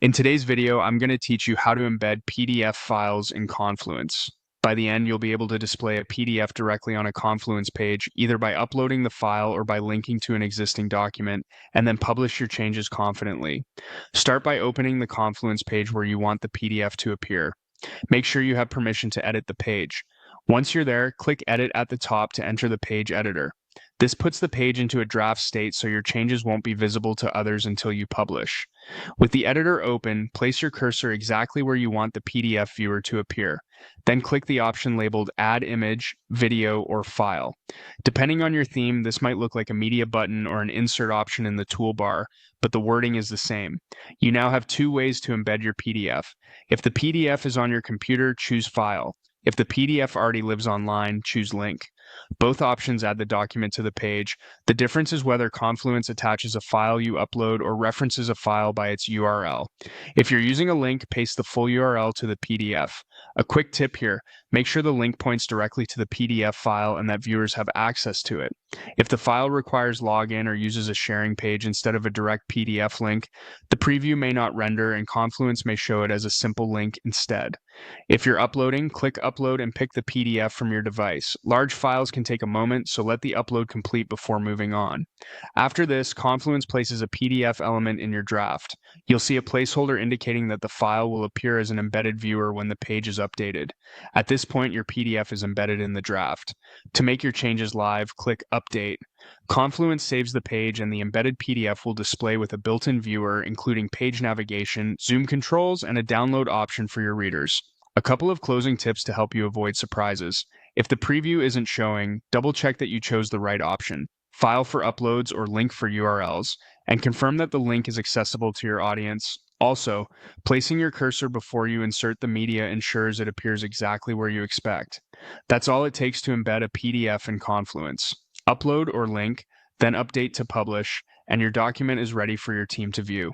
In today's video, I'm going to teach you how to embed PDF files in Confluence. By the end, you'll be able to display a PDF directly on a Confluence page, either by uploading the file or by linking to an existing document, and then publish your changes confidently. Start by opening the Confluence page where you want the PDF to appear. Make sure you have permission to edit the page. Once you're there, click Edit at the top to enter the page editor. This puts the page into a draft state so your changes won't be visible to others until you publish. With the editor open, place your cursor exactly where you want the PDF viewer to appear. Then click the option labeled Add Image, Video, or File. Depending on your theme, this might look like a media button or an insert option in the toolbar, but the wording is the same. You now have two ways to embed your PDF. If the PDF is on your computer, choose File. If the PDF already lives online, choose Link. Both options add the document to the page. The difference is whether Confluence attaches a file you upload or references a file by its URL. If you're using a link, paste the full URL to the PDF. A quick tip here, make sure the link points directly to the PDF file and that viewers have access to it. If the file requires login or uses a sharing page instead of a direct PDF link, the preview may not render and Confluence may show it as a simple link instead. If you're uploading, click Upload and pick the PDF from your device. Large files can take a moment, so let the upload complete before moving on. After this, Confluence places a PDF element in your draft. You'll see a placeholder indicating that the file will appear as an embedded viewer when the page is updated. At this point, your PDF is embedded in the draft. To make your changes live, click Update. Confluence saves the page and the embedded PDF will display with a built-in viewer, including page navigation, zoom controls, and a download option for your readers. A couple of closing tips to help you avoid surprises. If the preview isn't showing, double-check that you chose the right option. File for uploads or link for URLs, and confirm that the link is accessible to your audience. Also, placing your cursor before you insert the media ensures it appears exactly where you expect. That's all it takes to embed a PDF in Confluence. Upload or link, then update to publish, and your document is ready for your team to view.